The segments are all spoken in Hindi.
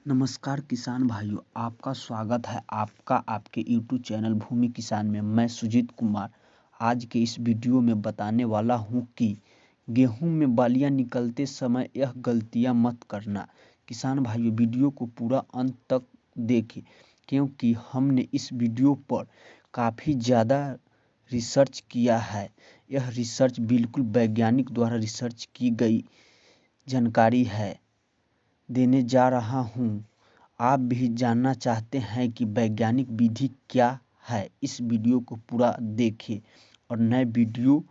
नमस्कार किसान भाइयों, आपका स्वागत है आपका आपके YouTube चैनल भूमि किसान में। मैं सुजीत कुमार आज के इस वीडियो में बताने वाला हूं कि गेहूं में बालियां निकलते समय यह गलतियां मत करना। किसान भाइयों, वीडियो को पूरा अंत तक देखें क्योंकि हमने इस वीडियो पर काफ़ी ज़्यादा रिसर्च किया है। यह रिसर्च बिल्कुल वैज्ञानिक द्वारा रिसर्च की गई जानकारी है देने जा रहा हूं। आप भी जानना चाहते हैं कि वैज्ञानिक विधि क्या है? इस वीडियो को पूरा देखें और नए वीडियो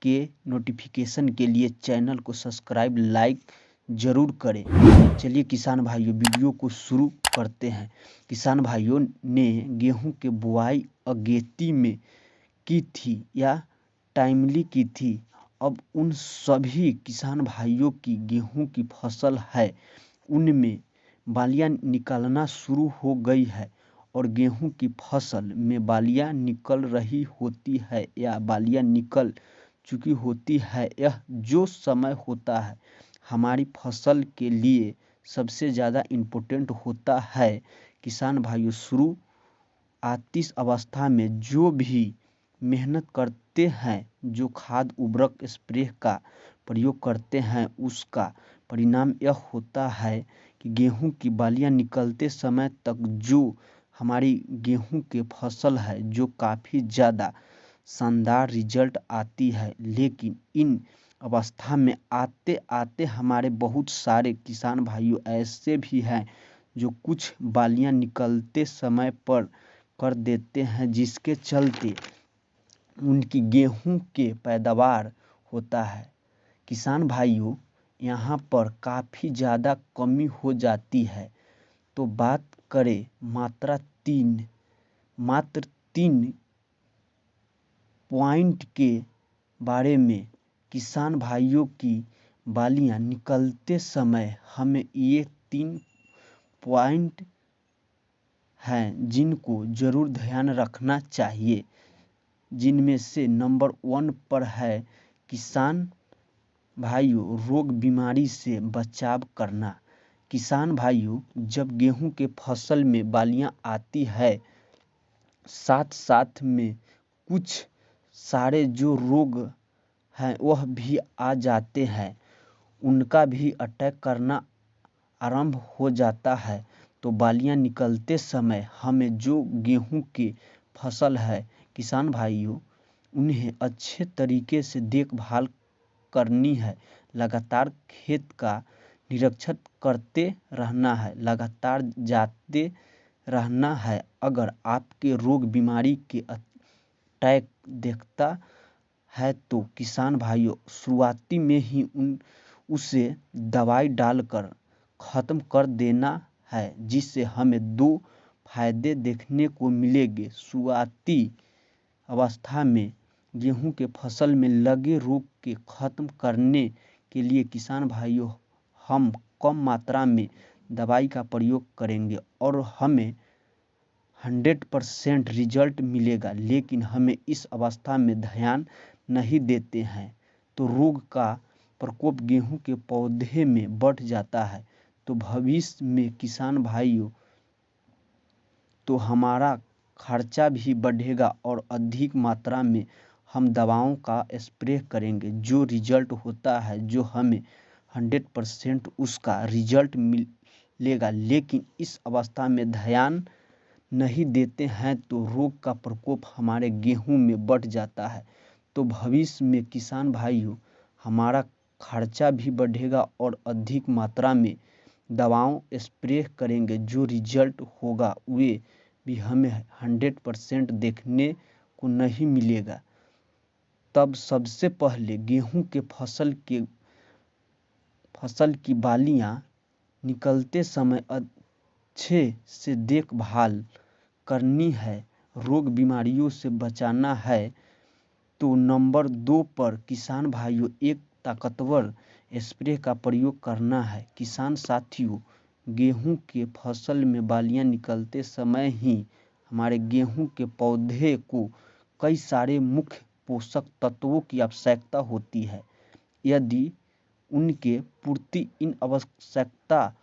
के नोटिफिकेशन के लिए चैनल को सब्सक्राइब लाइक जरूर करें। चलिए किसान भाइयों, वीडियो को शुरू करते हैं। किसान भाइयों ने गेहूं के बुआई अगेती में की थी या टाइमली की थी। अब उन सभी किसान भाइयों की गेहूं की फसल है उनमें बालियां निकलना शुरू हो गई है और गेहूं की फसल में बालियां निकल रही होती है या बालियां निकल चुकी होती है। यह जो समय होता है हमारी फसल के लिए सबसे ज़्यादा इम्पोर्टेंट होता है। किसान भाइयों, शुरू आतिश अवस्था में जो भी मेहनत करते हैं, जो खाद उर्वरक स्प्रे का प्रयोग करते हैं, उसका परिणाम यह होता है कि गेहूं की बालियां निकलते समय तक जो हमारी गेहूं के फसल है जो काफ़ी ज़्यादा शानदार रिजल्ट आती है। लेकिन इन अवस्था में आते आते हमारे बहुत सारे किसान भाइयों ऐसे भी हैं जो कुछ बालियां निकलते समय पर कर देते हैं, जिसके चलते उनकी गेहूं के पैदावार होता है। किसान भाइयों, यहाँ पर काफ़ी ज़्यादा कमी हो जाती है। तो बात करें मात्र तीन पॉइंट के बारे में। किसान भाइयों की बालियां निकलते समय हमें ये 3 पॉइंट हैं जिनको ज़रूर ध्यान रखना चाहिए, जिनमें से नंबर 1 पर है किसान भाइयों रोग बीमारी से बचाव करना। किसान भाइयों, जब गेहूं के फसल में बालियां आती है, साथ साथ में कुछ सारे जो रोग हैं वह भी आ जाते हैं, उनका भी अटैक करना आरंभ हो जाता है। तो बालियां निकलते समय हमें जो गेहूं की फसल है किसान भाइयों, उन्हें अच्छे तरीके से देखभाल करनी है। लगातार खेत का निरीक्षण करते रहना है, लगातार जाते रहना है। अगर आपके रोग बीमारी के अटैक देखता है तो किसान भाइयों शुरुआती में ही उसे दवाई डालकर ख़त्म कर देना है, जिससे हमें 2 फायदे देखने को मिलेंगे। शुरुआती अवस्था में गेहूं के फसल में लगे रोग के ख़त्म करने के लिए किसान भाइयों हम कम मात्रा में दवाई का प्रयोग करेंगे और हमें 100% रिजल्ट मिलेगा। लेकिन हमें इस अवस्था में ध्यान नहीं देते हैं तो रोग का प्रकोप गेहूं के पौधे में बढ़ जाता है। तो भविष्य में किसान भाइयों तो हमारा खर्चा भी बढ़ेगा और अधिक मात्रा में हम दवाओं का स्प्रे करेंगे। जो रिजल्ट होता है, जो हमें 100% उसका रिजल्ट मिलेगा, लेकिन इस अवस्था में ध्यान नहीं देते हैं तो रोग का प्रकोप हमारे गेहूं में बढ़ जाता है। तो भविष्य में किसान भाइयों हमारा खर्चा भी बढ़ेगा और अधिक मात्रा में दवाओं स्प्रे करेंगे। जो रिजल्ट होगा वे भी हमें 100% देखने को नहीं मिलेगा। तब सबसे पहले गेहूं के फसल की बालियां निकलते समय अच्छे से देखभाल करनी है, रोग बीमारियों से बचाना है। तो नंबर 2 पर किसान भाइयों एक ताकतवर स्प्रे का प्रयोग करना है। किसान साथियों, गेहूं के फसल में बालियां निकलते समय ही हमारे गेहूं के पौधे को कई सारे मुख्य पोषक तत्वों की आवश्यकता होती है। यदि उनके पूर्ति इन आवश्यकता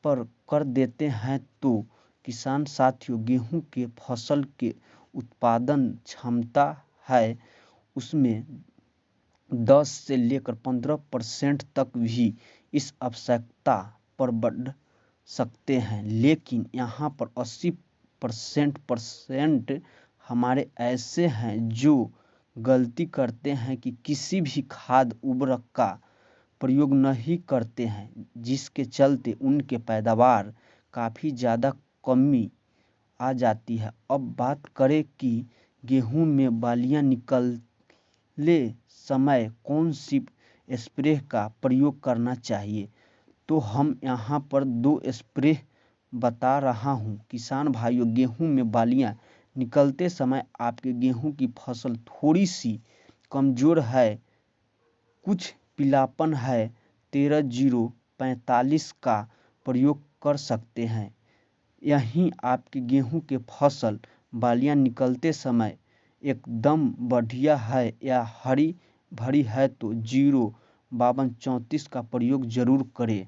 पर कर देते हैं तो किसान साथियों, गेहूं के फसल के उत्पादन क्षमता है उसमें 10 से लेकर 15% तक भी इस आवश्यकता पर बढ़ सकते हैं। लेकिन यहाँ पर 80% हमारे ऐसे हैं जो गलती करते हैं कि किसी भी खाद उर्वरक का प्रयोग नहीं करते हैं, जिसके चलते उनके पैदावार काफ़ी ज़्यादा कमी आ जाती है। अब बात करें कि गेहूं में बालियां निकलते समय कौन सी स्प्रे का प्रयोग करना चाहिए, तो हम यहाँ पर 2 स्प्रे बता रहा हूँ। किसान भाइयों, गेहूं में बालियां निकलते समय आपके गेहूं की फसल थोड़ी सी कमज़ोर है, कुछ पीलापन है, 13-0-45 का प्रयोग कर सकते हैं। यहीं आपके गेहूं के फसल बालियां निकलते समय एकदम बढ़िया है या हरी भरी है तो 0-52-34 का प्रयोग जरूर करें।